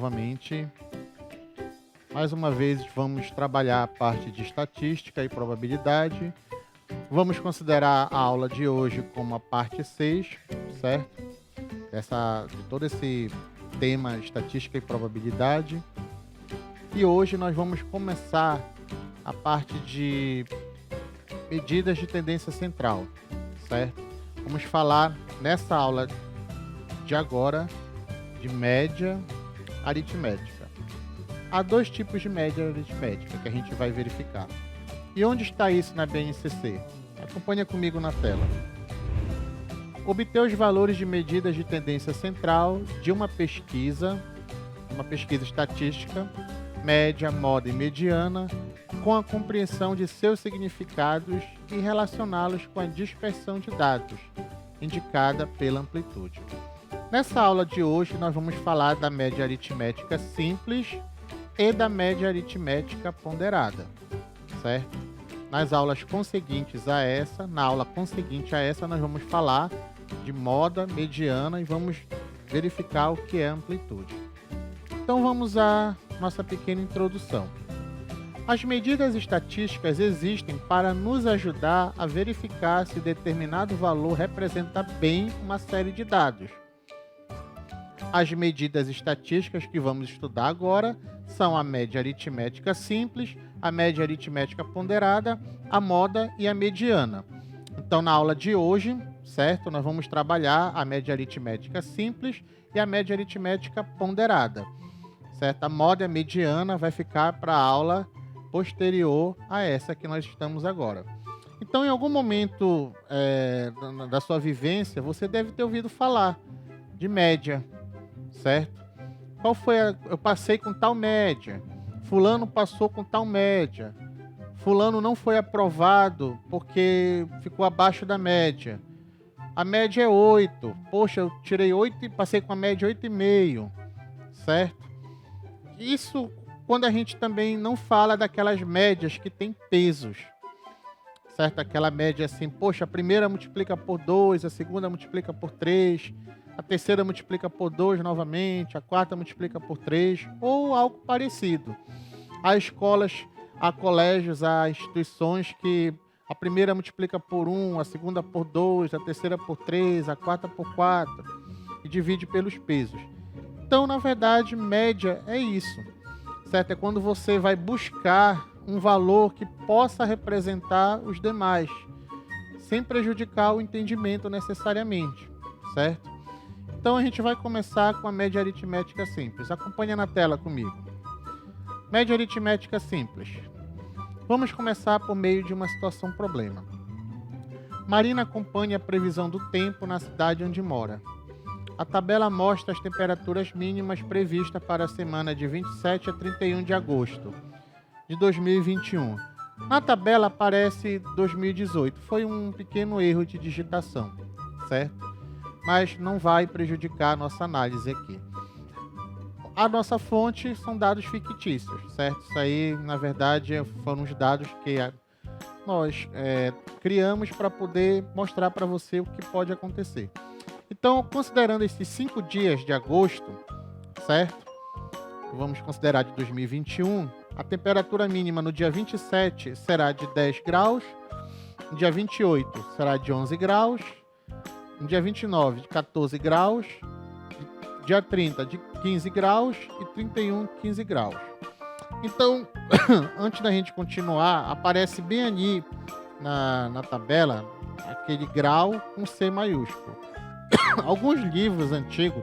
novamente. Mais uma vez vamos trabalhar a parte de estatística e probabilidade. Vamos considerar a aula de hoje como a parte 6, certo? De todo esse tema estatística e probabilidade. E hoje nós vamos começar a parte de medidas de tendência central, certo? Vamos falar nessa aula de agora de média aritmética. Há dois tipos de média aritmética que a gente vai verificar. E onde está isso na BNCC? Acompanha comigo na tela. Obter os valores de medidas de tendência central de uma pesquisa estatística, média, moda e mediana, com a compreensão de seus significados e relacioná-los com a dispersão de dados, indicada pela amplitude. Nessa aula de hoje, nós vamos falar da média aritmética simples e da média aritmética ponderada, certo? Na aula conseguinte a essa, nós vamos falar de moda, mediana e vamos verificar o que é amplitude. Então vamos à nossa pequena introdução. As medidas estatísticas existem para nos ajudar a verificar se determinado valor representa bem uma série de dados. As medidas estatísticas que vamos estudar agora são a média aritmética simples, a média aritmética ponderada, a moda e a mediana. Então, na aula de hoje, certo, nós vamos trabalhar a média aritmética simples e a média aritmética ponderada, certo? A moda e a mediana vai ficar para a aula posterior a essa que nós estamos agora. Então, em algum momento da sua vivência, você deve ter ouvido falar de média, certo? Eu passei com tal média, fulano passou com tal média, fulano não foi aprovado porque ficou abaixo da média. A média é 8, poxa, eu tirei 8 e passei com a média 8,5, certo? Isso quando a gente também não fala daquelas médias que tem pesos, certo? Aquela média assim, poxa, a primeira multiplica por 2, a segunda multiplica por 3, a terceira multiplica por 2 novamente, a quarta multiplica por 3, ou algo parecido. Há escolas, há colégios, há instituições que a primeira multiplica por 1, a segunda por 2, a terceira por 3, a quarta por 4, e divide pelos pesos. Então, na verdade, média é isso, certo? É quando você vai buscar um valor que possa representar os demais, sem prejudicar o entendimento necessariamente, certo? Então a gente vai começar com a média aritmética simples. Acompanha na tela comigo. Média aritmética simples. Vamos começar por meio de uma situação problema. Marina acompanha a previsão do tempo na cidade onde mora. A tabela mostra as temperaturas mínimas previstas para a semana de 27 a 31 de agosto de 2021. Na tabela aparece 2018. Foi um pequeno erro de digitação, certo? Mas não vai prejudicar a nossa análise aqui. A nossa fonte são dados fictícios, certo? Isso aí, na verdade, foram os dados que nós criamos para poder mostrar para você o que pode acontecer. Então, considerando esses 5 dias de agosto, certo? Vamos considerar de 2021, a temperatura mínima no dia 27 será de 10 graus, no dia 28 será de 11 graus, no dia 29 de 14 graus, dia 30 de 15 graus e 31 15 graus. Então, antes da gente continuar, aparece bem ali na tabela aquele grau com C maiúsculo. Alguns livros antigos,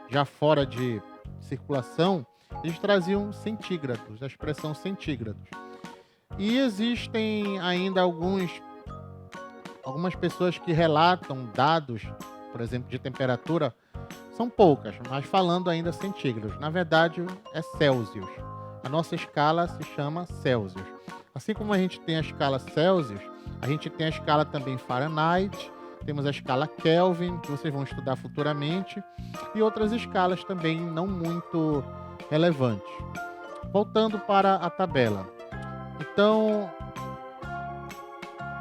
já fora de circulação, eles traziam centígrados, a expressão centígrados. E existem ainda algumas pessoas que relatam dados, por exemplo, de temperatura, são poucas, mas falando ainda centígrados. Na verdade, é Celsius. A nossa escala se chama Celsius. Assim como a gente tem a escala Celsius, a gente tem a escala também Fahrenheit, temos a escala Kelvin, que vocês vão estudar futuramente, e outras escalas também não muito relevantes. Voltando para a tabela. Então,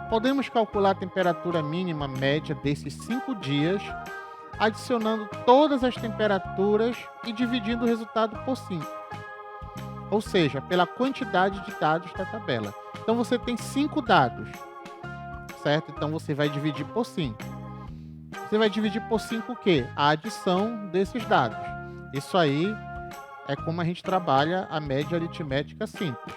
podemos calcular a temperatura mínima média desses 5 dias adicionando todas as temperaturas e dividindo o resultado por 5. Ou seja, pela quantidade de dados da tabela. Então você tem 5 dados, certo? Então você vai dividir por 5. Você vai dividir por 5 o quê? A adição desses dados. Isso aí é como a gente trabalha a média aritmética simples.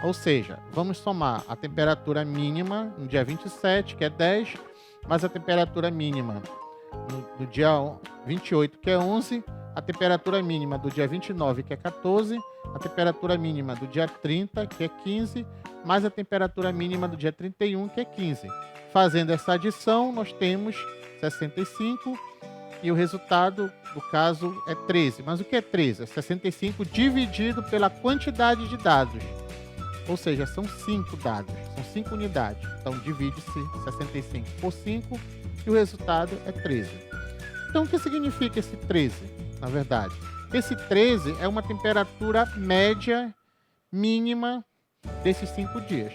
Ou seja, vamos somar a temperatura mínima no dia 27, que é 10, mais a temperatura mínima no dia 28, que é 11, a temperatura mínima do dia 29, que é 14, a temperatura mínima do dia 30, que é 15, mais a temperatura mínima do dia 31, que é 15. Fazendo essa adição, nós temos 65 e o resultado, no caso, é 13. Mas o que é 13? É 65 dividido pela quantidade de dados. Ou seja, são 5 dados, são 5 unidades. Então, divide-se 65 por 5 e o resultado é 13. Então, o que significa esse 13, na verdade? Esse 13 é uma temperatura média mínima desses 5 dias.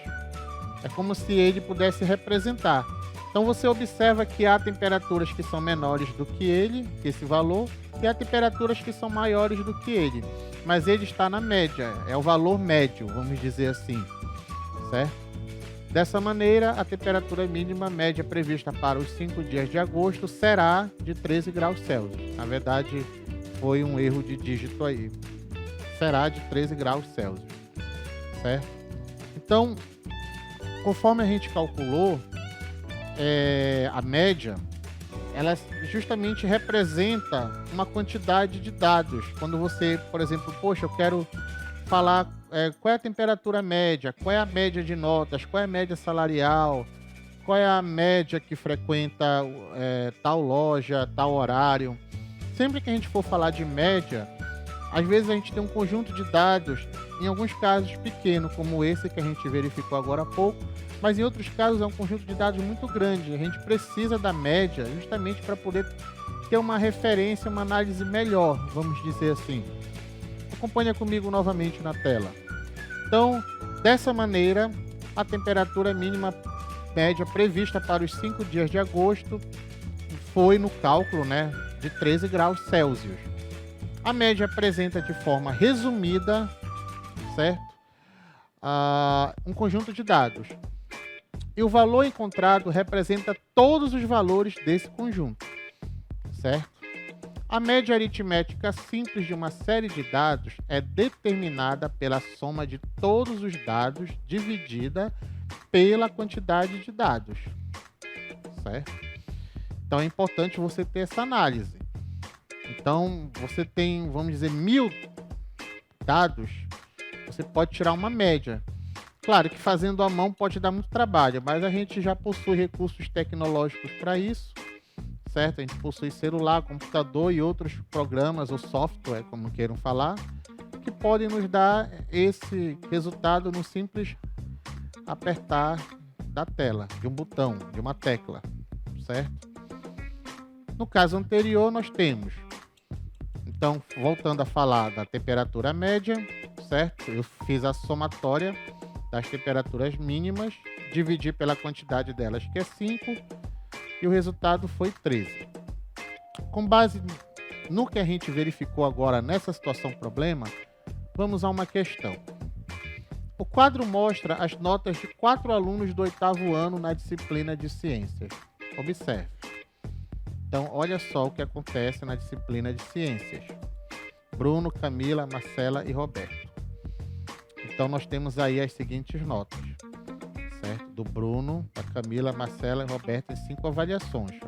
É como se ele pudesse representar. Então, você observa que há temperaturas que são menores do que ele, que esse valor, e há temperaturas que são maiores do que ele. Mas ele está na média, é o valor médio, vamos dizer assim, certo? Dessa maneira, a temperatura mínima média prevista para os 5 dias de agosto será de 13 graus Celsius. Na verdade, foi um erro de dígito aí. Será de 13 graus Celsius, certo? Então, conforme a gente calculou, a média, ela justamente representa uma quantidade de dados. Quando você, por exemplo, poxa, eu quero falar qual é a temperatura média, qual é a média de notas, qual é a média salarial, qual é a média que frequenta tal loja, tal horário. Sempre que a gente for falar de média, às vezes a gente tem um conjunto de dados, em alguns casos pequeno, como esse que a gente verificou agora há pouco, mas em outros casos é um conjunto de dados muito grande. A gente precisa da média justamente para poder ter uma referência, uma análise melhor, vamos dizer assim. Acompanha comigo novamente na tela. Então, dessa maneira, a temperatura mínima média prevista para os 5 dias de agosto foi no cálculo, de 13 graus Celsius. A média apresenta de forma resumida, certo? Um conjunto de dados. E o valor encontrado representa todos os valores desse conjunto, certo? A média aritmética simples de uma série de dados é determinada pela soma de todos os dados dividida pela quantidade de dados, certo? Então é importante você ter essa análise. Então, você tem, vamos dizer, 1000 dados, você pode tirar uma média. Claro que fazendo à mão pode dar muito trabalho, mas a gente já possui recursos tecnológicos para isso, certo? A gente possui celular, computador e outros programas ou software, como queiram falar, que podem nos dar esse resultado no simples apertar da tela, de um botão, de uma tecla, certo? No caso anterior, nós temos, então, voltando a falar da temperatura média, certo? Eu fiz a somatória das temperaturas mínimas, dividi pela quantidade delas, que é 5, e o resultado foi 13. Com base no que a gente verificou agora nessa situação problema, vamos a uma questão. O quadro mostra as notas de 4 alunos do 8º ano na disciplina de ciências. Observe. Então, olha só o que acontece na disciplina de ciências. Bruno, Camila, Marcela e Roberto. Então, nós temos aí as seguintes notas, certo? Do Bruno, da Camila, Marcela e Roberto em 5 avaliações.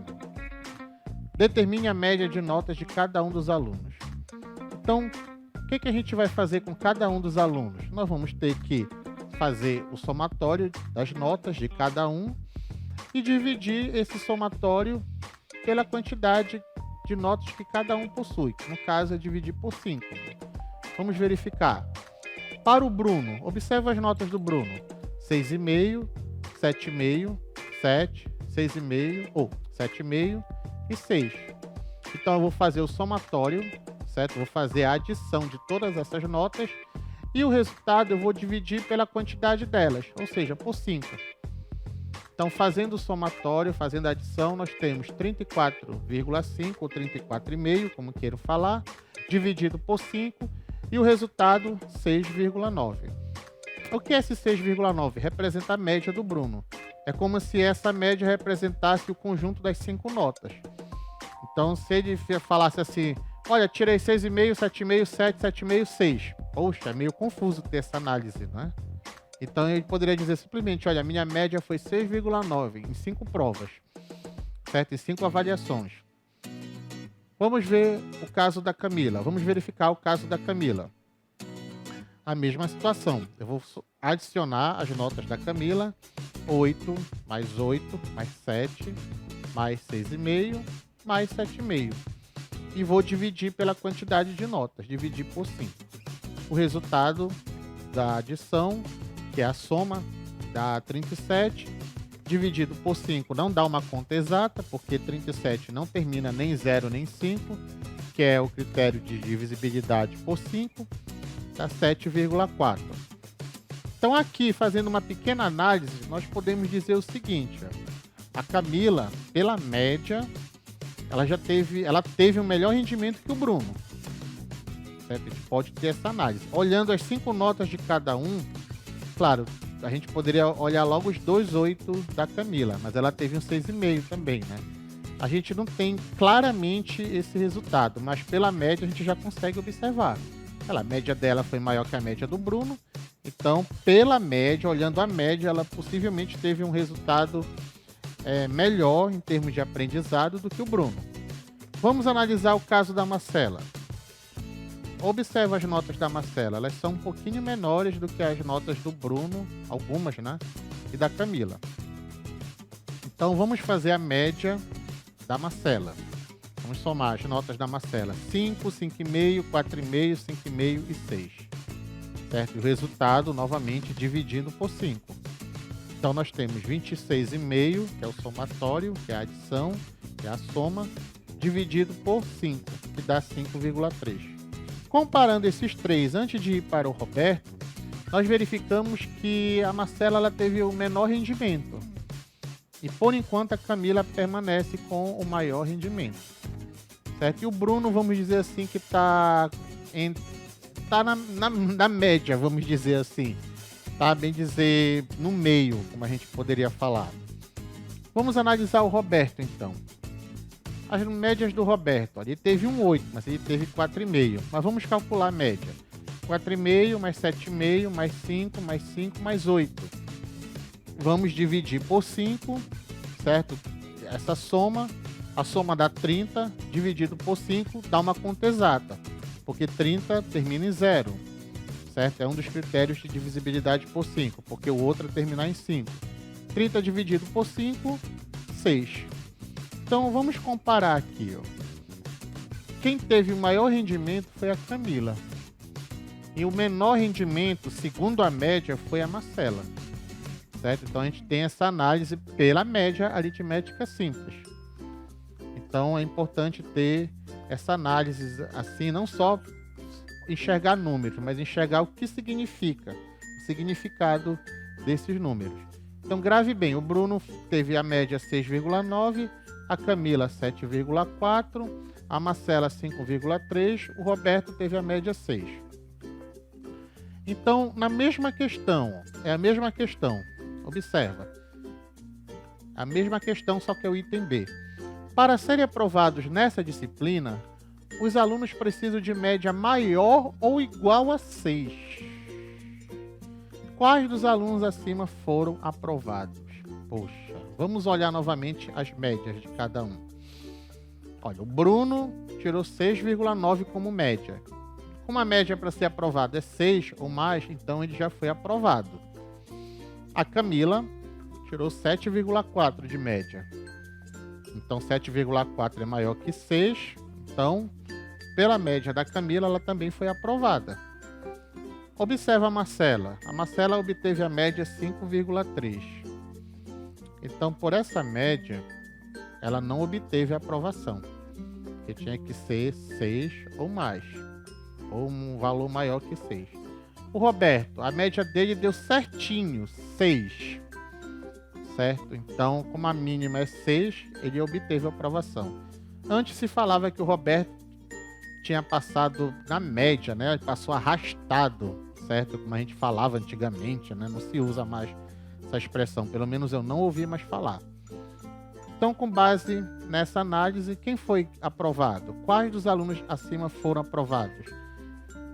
Determine a média de notas de cada um dos alunos. Então, o que a gente vai fazer com cada um dos alunos? Nós vamos ter que fazer o somatório das notas de cada um e dividir esse somatório pela quantidade de notas que cada um possui. No caso, é dividir por 5. Vamos verificar. Para o Bruno, observe as notas do Bruno. 6,5, 7,5, 7, 6,5, ou 7,5 e 6. Então, eu vou fazer o somatório, certo? Vou fazer a adição de todas essas notas e o resultado eu vou dividir pela quantidade delas, ou seja, por 5. Então, fazendo o somatório, fazendo a adição, nós temos 34,5 ou 34,5, como queiram falar, dividido por 5, e o resultado 6,9. O que é esse 6,9? Representa a média do Bruno. É como se essa média representasse o conjunto das 5 notas. Então, se ele falasse assim, olha, tirei 6,5, 7,5, 7, 7,5, 6. Poxa, é meio confuso ter essa análise, não é? Então, ele poderia dizer simplesmente, olha, a minha média foi 6,9 em 5 provas, certo? Em 5 avaliações. Vamos ver o caso da Camila. Vamos verificar o caso da Camila. A mesma situação. Eu vou adicionar as notas da Camila. 8, mais 7, mais 6,5, mais 7,5. E vou dividir pela quantidade de notas. Dividir por 5. O resultado da adição, que é a soma, dá 37. Dividido por 5 não dá uma conta exata, porque 37 não termina nem 0 nem 5, que é o critério de divisibilidade por 5, dá 7,4. Então aqui, fazendo uma pequena análise, nós podemos dizer o seguinte, a Camila, pela média, ela teve um melhor rendimento que o Bruno. Certo? A gente pode ter essa análise. Olhando as 5 notas de cada um, claro, a gente poderia olhar logo os 2,8 da Camila, mas ela teve um 6,5 também, né? A gente não tem claramente esse resultado, mas pela média a gente já consegue observar. A média dela foi maior que a média do Bruno, então pela média, olhando a média, ela possivelmente teve um resultado melhor em termos de aprendizado do que o Bruno. Vamos analisar o caso da Marcela. Observa as notas da Marcela, elas são um pouquinho menores do que as notas do Bruno, algumas, né? E da Camila. Então vamos fazer a média da Marcela. Vamos somar as notas da Marcela. 5, 5,5, 4,5, 5,5 e 6. Certo? E o resultado, novamente, dividindo por 5. Então nós temos 26,5, que é o somatório, que é a adição, que é a soma, dividido por 5, que dá 5,3. Comparando esses três, antes de ir para o Roberto, nós verificamos que a Marcela ela teve o menor rendimento. E por enquanto a Camila permanece com o maior rendimento. Certo? E o Bruno, vamos dizer assim, que está na média, vamos dizer assim. Tá, bem dizer, no meio, como a gente poderia falar. Vamos analisar o Roberto, então. As médias do Roberto, ele teve um 8, mas ele teve 4,5. Mas vamos calcular a média. 4,5 mais 7,5 mais 5 mais 5 mais 8. Vamos dividir por 5, certo? Essa soma, a soma dá 30, dividido por 5 dá uma conta exata, porque 30 termina em 0, certo? É um dos critérios de divisibilidade por 5, porque o outro é terminar em 5. 30 dividido por 5, 6. Então vamos comparar aqui, ó. Quem teve o maior rendimento foi a Camila. E o menor rendimento, segundo a média, foi a Marcela. Certo? Então a gente tem essa análise pela média aritmética simples. Então é importante ter essa análise assim, não só enxergar números, mas enxergar o que significa, o significado desses números. Então grave bem, o Bruno teve a média 6,9, a Camila 7,4, a Marcela 5,3, o Roberto teve a média 6. Então, na mesma questão, é a mesma questão, observa, a mesma questão, só que é o item B. Para serem aprovados nessa disciplina, os alunos precisam de média maior ou igual a 6. Quais dos alunos acima foram aprovados? Poxa, vamos olhar novamente as médias de cada um. Olha, o Bruno tirou 6,9 como média. Como a média para ser aprovado é 6 ou mais, então ele já foi aprovado. A Camila tirou 7,4 de média. Então 7,4 é maior que 6. Então, pela média da Camila, ela também foi aprovada. Observa a Marcela. A Marcela obteve a média 5,3. Então, por essa média, ela não obteve a aprovação. Porque tinha que ser 6 ou mais. Ou um valor maior que 6. O Roberto, a média dele deu certinho, 6. certo? Então, como a mínima é 6, ele obteve a aprovação. Antes se falava que o Roberto tinha passado na média, né? Ele passou arrastado, certo? Como a gente falava antigamente, né? Não se usa mais essa expressão, pelo menos eu não ouvi mais falar. Então, com base nessa análise, quem foi aprovado? Quais dos alunos acima foram aprovados?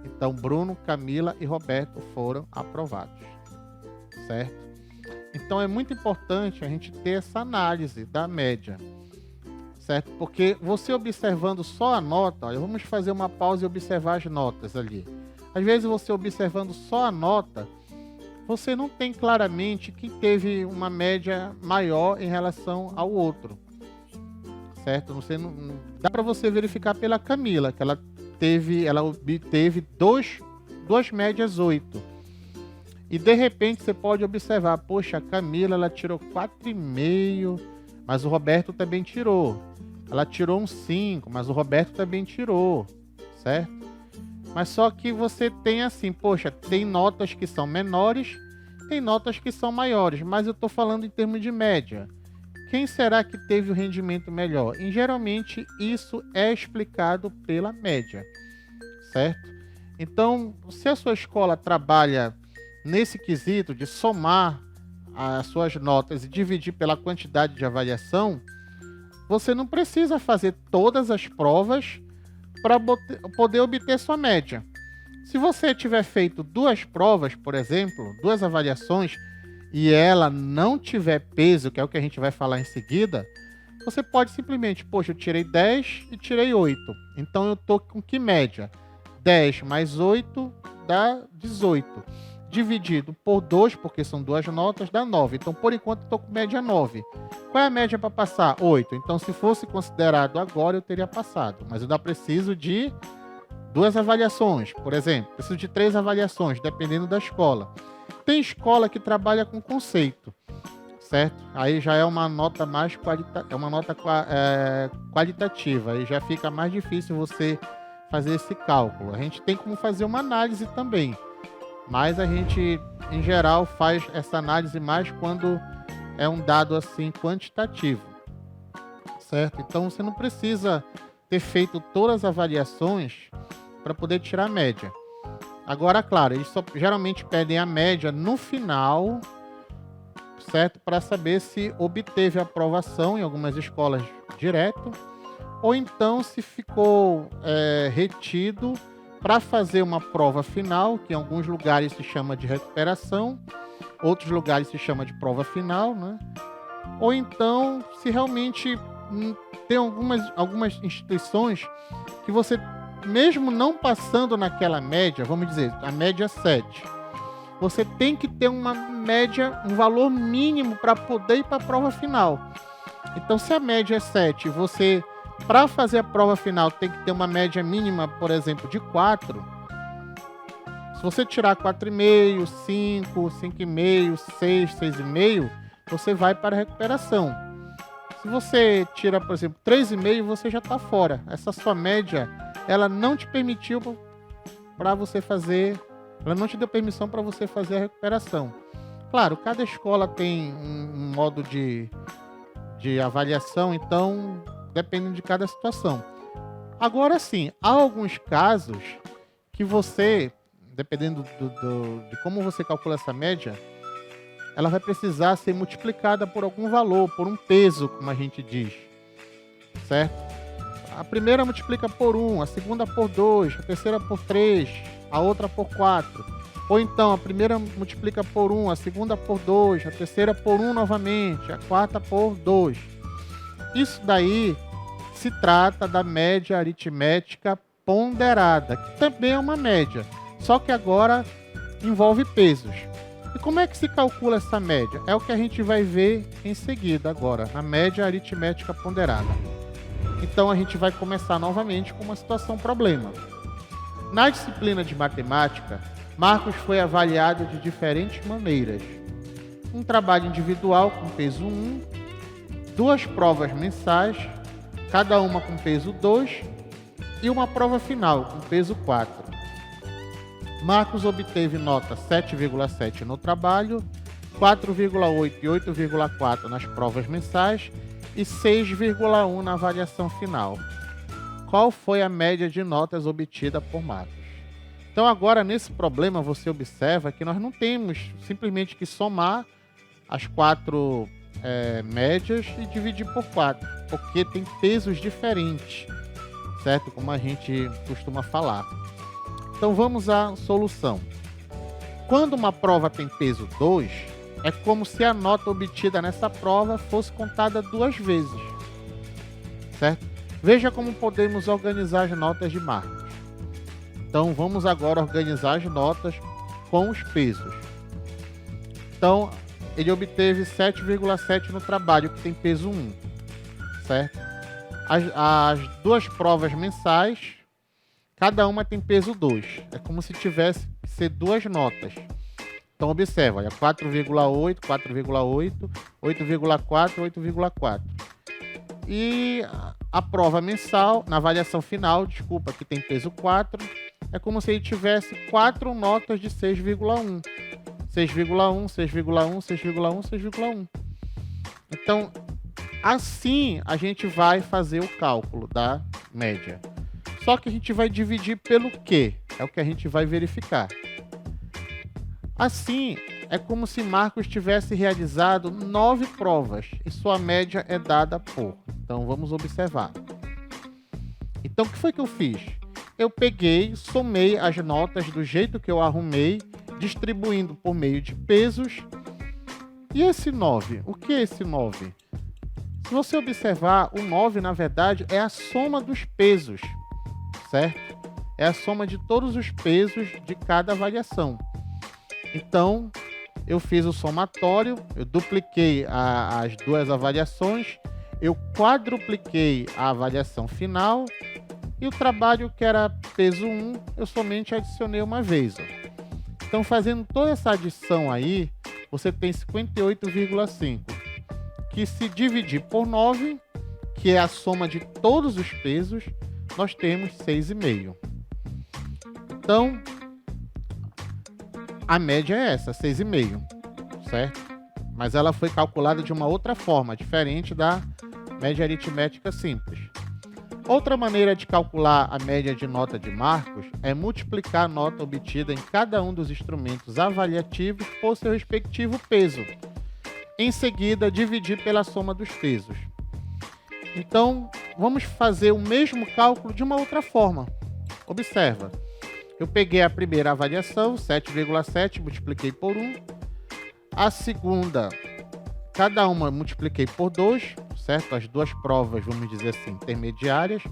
Então, Bruno, Camila e Roberto foram aprovados, certo? Então, é muito importante a gente ter essa análise da média, certo? Porque você observando só a nota, olha, vamos fazer uma pausa e observar as notas ali. Às vezes, você observando só a nota, você não tem claramente quem teve uma média maior em relação ao outro, certo? Não dá para você verificar pela Camila, que ela obteve duas médias 8. E de repente você pode observar, poxa, a Camila ela tirou 4,5, mas o Roberto também tirou. Ela tirou um 5, mas o Roberto também tirou, certo? Mas só que você tem assim, poxa, tem notas que são menores, tem notas que são maiores, mas eu estou falando em termos de média. Quem será que teve o rendimento melhor? E geralmente isso é explicado pela média, certo? Então, se a sua escola trabalha nesse quesito de somar as suas notas e dividir pela quantidade de avaliação, você não precisa fazer todas as provas para poder obter sua média. Se você tiver feito 2 provas, por exemplo, 2 avaliações, e ela não tiver peso, que é o que a gente vai falar em seguida, você pode simplesmente, poxa, eu tirei 10 e tirei 8. Então eu estou com que média? 10 mais 8 dá 18. Dividido por 2, porque são 2 notas, dá 9. Então, por enquanto, eu estou com média 9. Qual é a média para passar? 8. Então, se fosse considerado agora, eu teria passado. Mas eu ainda preciso de 2 avaliações, por exemplo. Preciso de 3 avaliações, dependendo da escola. Tem escola que trabalha com conceito, certo? Aí já é uma nota mais qualitativa. Aí já fica mais difícil você fazer esse cálculo. A gente tem como fazer uma análise também. Mas a gente, em geral, faz essa análise mais quando é um dado assim quantitativo, certo? Então você não precisa ter feito todas as avaliações para poder tirar a média. Agora, claro, eles geralmente pedem a média no final, certo? Para saber se obteve aprovação em algumas escolas direto, ou então se ficou retido para fazer uma prova final, que em alguns lugares se chama de recuperação, outros lugares se chama de prova final, né? Ou então, se realmente tem algumas instituições que você, mesmo não passando naquela média, vamos dizer, a média 7, você tem que ter uma média, um valor mínimo para poder ir para a prova final. Então, se a média é 7, você, para fazer a prova final, tem que ter uma média mínima, por exemplo, de 4. Se você tirar 4,5, 5, 5,5, 6, 6,5, você vai para a recuperação. Se você tira, por exemplo, 3,5, você já está fora. Essa sua média, ela não te permitiu para você fazer, ela não te deu permissão para você fazer a recuperação. Claro, cada escola tem um modo de avaliação, então depende de cada situação. Agora sim, há alguns casos que você, dependendo de como você calcula essa média, ela vai precisar ser multiplicada por algum valor, por um peso, como a gente diz, certo? A primeira multiplica por 1, a segunda por 2, a terceira por 3, a outra por 4. Ou então, a primeira multiplica por 1, a segunda por 2, a terceira por 1 novamente, a quarta por 2. Isso daí se trata da média aritmética ponderada, que também é uma média, só que agora envolve pesos. E como é que se calcula essa média? É o que a gente vai ver em seguida agora, a média aritmética ponderada. Então a gente vai começar novamente com uma situação problema. Na disciplina de matemática, Marcos foi avaliado de diferentes maneiras. Um trabalho individual com peso 1, 2 provas mensais, cada uma com peso 2, e uma prova final com peso 4. Marcos obteve nota 7,7 no trabalho 4,8 e 8,4 nas provas mensais e 6,1 na avaliação final. Qual foi a média de notas obtida por Marcos? Então agora nesse problema você observa que nós não temos simplesmente que somar as 4 médias e dividir por 4, porque tem pesos diferentes, certo? Como a gente costuma falar. Então vamos à solução. Quando uma prova tem peso 2, é como se a nota obtida nessa prova fosse contada 2 vezes, certo? Veja como podemos organizar as notas de Marcos. Então vamos agora organizar as notas com os pesos. Então ele obteve 7,7 no trabalho, que tem peso 1, certo? As 2 provas mensais, cada uma tem peso 2. É como se tivesse que ser 2 notas. Então observa, olha, 4,8, 4,8, 8,4, 8,4. E a prova mensal, na avaliação final, desculpa, que tem peso 4, é como se ele tivesse 4 notas de 6,1. 6,1, 6,1, 6,1, 6,1. Então, assim a gente vai fazer o cálculo da média. Só que a gente vai dividir pelo quê? É o que a gente vai verificar. Assim, é como se Marcos tivesse realizado 9 provas e sua média é dada por. Então, vamos observar. Então, o que foi que eu fiz? Eu peguei, somei as notas do jeito que eu arrumei, distribuindo por meio de pesos. E esse 9? O que é esse 9? Se você observar, o 9, na verdade, é a soma dos pesos, certo? É a soma de todos os pesos de cada avaliação. Então, eu fiz o somatório, eu dupliquei as 2 avaliações, eu quadrupliquei a avaliação final e o trabalho que era peso 1, eu somente adicionei uma vez. Ó. Então, fazendo toda essa adição aí, você tem 58,5, que se dividir por 9, que é a soma de todos os pesos, nós temos 6,5. Então, a média é essa, 6,5, certo? Mas ela foi calculada de uma outra forma, diferente da média aritmética simples. Outra maneira de calcular a média de nota de Marcos é multiplicar a nota obtida em cada um dos instrumentos avaliativos por seu respectivo peso. Em seguida, dividir pela soma dos pesos. Então, vamos fazer o mesmo cálculo de uma outra forma. Observa. Eu peguei a primeira avaliação, 7,7, multipliquei por 1. A segunda, cada uma multipliquei por 2, certo? As 2 provas, vamos dizer assim, intermediárias.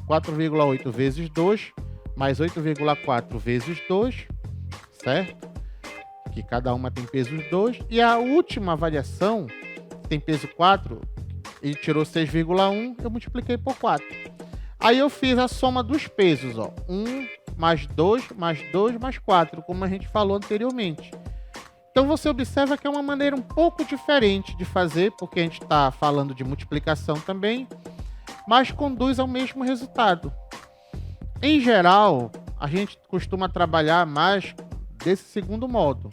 4,8 vezes 2, mais 8,4 vezes 2, certo? Que cada uma tem peso 2. E a última avaliação, tem peso 4, ele tirou 6,1, eu multipliquei por 4. Aí eu fiz a soma dos pesos, ó. 1 mais 2, mais 2, mais 4, como a gente falou anteriormente. Então você observa que é uma maneira um pouco diferente de fazer, porque a gente está falando de multiplicação também, mas conduz ao mesmo resultado. Em geral, a gente costuma trabalhar mais desse segundo modo,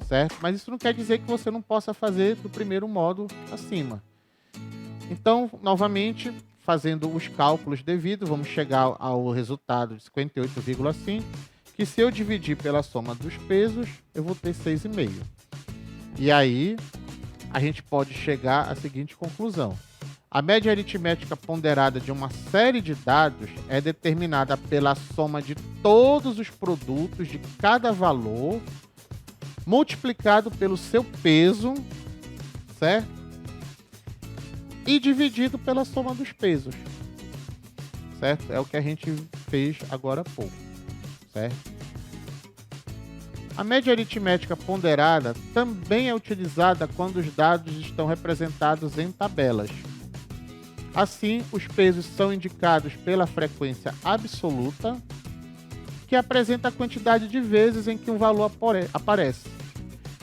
certo? Mas isso não quer dizer que você não possa fazer do primeiro modo acima. Então, novamente, fazendo os cálculos devidos, vamos chegar ao resultado de 58,5, que se eu dividir pela soma dos pesos, eu vou ter 6,5. E aí, a gente pode chegar à seguinte conclusão. A média aritmética ponderada de uma série de dados é determinada pela soma de todos os produtos de cada valor, multiplicado pelo seu peso, certo? E dividido pela soma dos pesos, certo? É o que a gente fez agora há pouco, certo? A média aritmética ponderada também é utilizada quando os dados estão representados em tabelas. Assim, os pesos são indicados pela frequência absoluta, que apresenta a quantidade de vezes em que um valor aparece.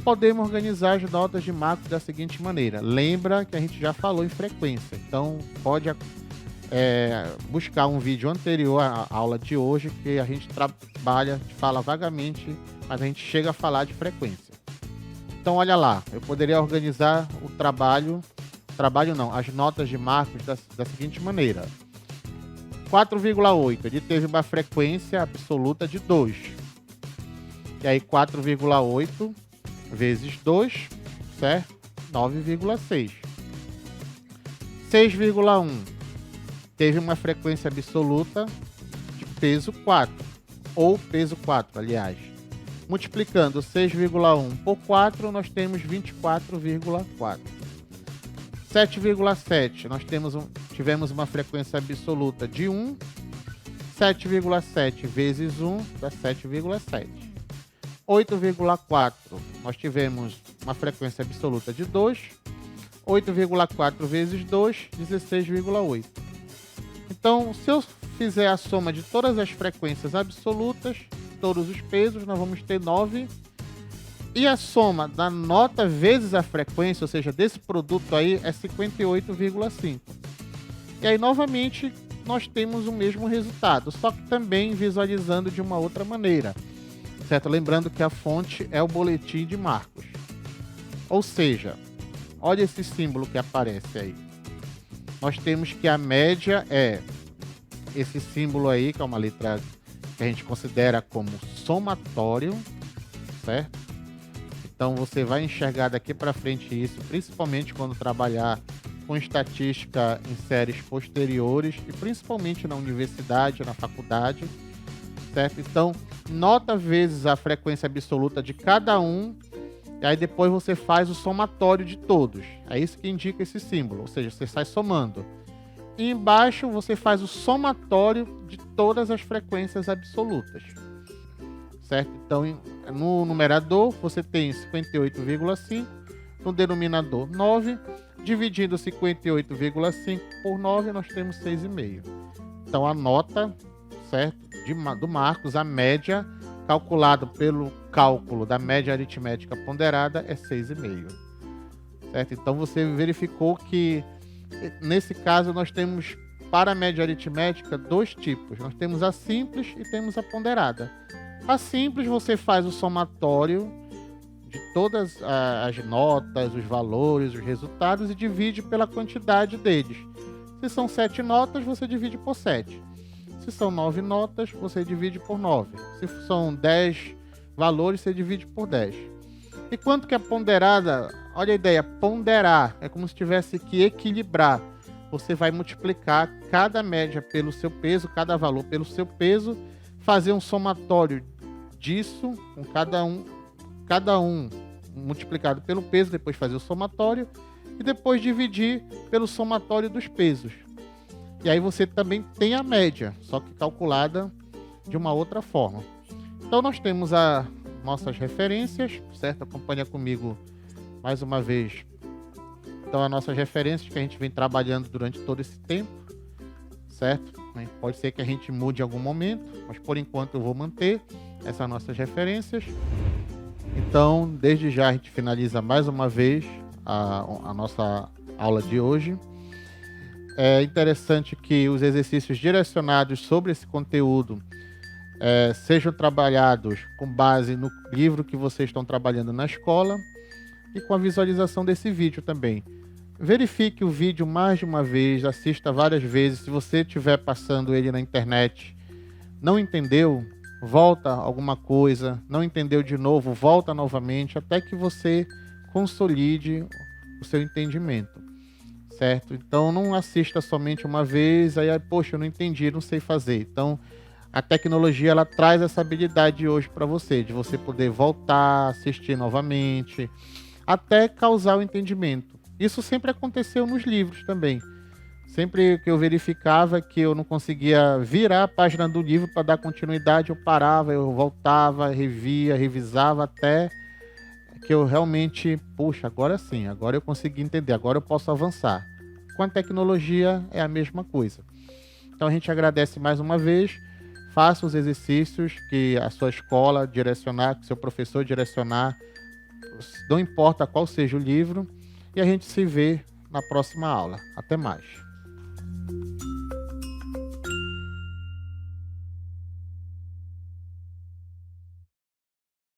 Podemos organizar as notas de Marcos da seguinte maneira. Lembra que a gente já falou em frequência, então pode buscar um vídeo anterior à aula de hoje que a gente fala vagamente, mas a gente chega a falar de frequência. Então, olha lá, eu poderia organizar as notas de Marcos da seguinte maneira. 4,8, ele teve uma frequência absoluta de 2. E aí 4,8 vezes 2, certo? 9,6. 6,1 teve uma frequência absoluta de peso 4, ou peso 4, aliás. Multiplicando 6,1 por 4, nós temos 24,4. 7,7, nós tivemos uma frequência absoluta de 1. 7,7 vezes 1 dá 7,7. 8,4, nós tivemos uma frequência absoluta de 2. 8,4 vezes 2, 16,8. Então, se eu fizer a soma de todas as frequências absolutas, todos os pesos, nós vamos ter 9. E a soma da nota vezes a frequência, ou seja, desse produto aí, é 58,5. E aí, novamente, nós temos o mesmo resultado, só que também visualizando de uma outra maneira, certo? Lembrando que a fonte é o boletim de Marcos. Ou seja, olha esse símbolo que aparece aí. Nós temos que a média é esse símbolo aí, que é uma letra que a gente considera como somatório, certo? Então você vai enxergar daqui para frente isso, principalmente quando trabalhar com estatística em séries posteriores e principalmente na universidade, na faculdade, certo? Então, nota vezes a frequência absoluta de cada um, e aí depois você faz o somatório de todos. É isso que indica esse símbolo, ou seja, você sai somando. E embaixo você faz o somatório de todas as frequências absolutas, certo? Então, no numerador você tem 58,5, no denominador 9, dividindo 58,5 por 9, nós temos 6,5. Então, a nota, certo, do Marcos, a média, calculado pelo cálculo da média aritmética ponderada, é 6,5. Certo? Então, você verificou que, nesse caso, nós temos, para a média aritmética, dois tipos. Nós temos a simples e temos a ponderada. A simples, você faz o somatório de todas as notas, os valores, os resultados e divide pela quantidade deles. Se são 7 notas, você divide por 7. Se são 9 notas, você divide por 9. Se são 10 valores, você divide por 10. E quanto que é ponderada? Olha a ideia, ponderar. É como se tivesse que equilibrar. Você vai multiplicar cada média pelo seu peso, cada valor pelo seu peso, fazer um somatório disso, com cada um multiplicado pelo peso, depois fazer o somatório e depois dividir pelo somatório dos pesos. E aí você também tem a média, só que calculada de uma outra forma. Então nós temos as nossas referências, certo? Acompanha comigo mais uma vez. Então as nossas referências que a gente vem trabalhando durante todo esse tempo, certo? Pode ser que a gente mude em algum momento, mas por enquanto eu vou manter essas nossas referências. Então, desde já a gente finaliza mais uma vez a nossa aula de hoje. É interessante que os exercícios direcionados sobre esse conteúdo sejam trabalhados com base no livro que vocês estão trabalhando na escola e com a visualização desse vídeo também. Verifique o vídeo mais de uma vez, assista várias vezes. Se você estiver passando ele na internet, não entendeu, volta alguma coisa, não entendeu de novo, volta novamente, até que você consolide o seu entendimento, certo? Então não assista somente uma vez, aí, poxa, eu não entendi, não sei fazer. Então a tecnologia ela traz essa habilidade hoje para você, de você poder voltar, assistir novamente, até causar o entendimento. Isso sempre aconteceu nos livros também. Sempre que eu verificava que eu não conseguia virar a página do livro para dar continuidade, eu parava, eu voltava, revia, revisava até que eu realmente, puxa, agora sim, agora eu consegui entender, agora eu posso avançar. Com a tecnologia é a mesma coisa. Então a gente agradece mais uma vez, faça os exercícios que a sua escola direcionar, que o seu professor direcionar, não importa qual seja o livro, e a gente se vê na próxima aula. Até mais.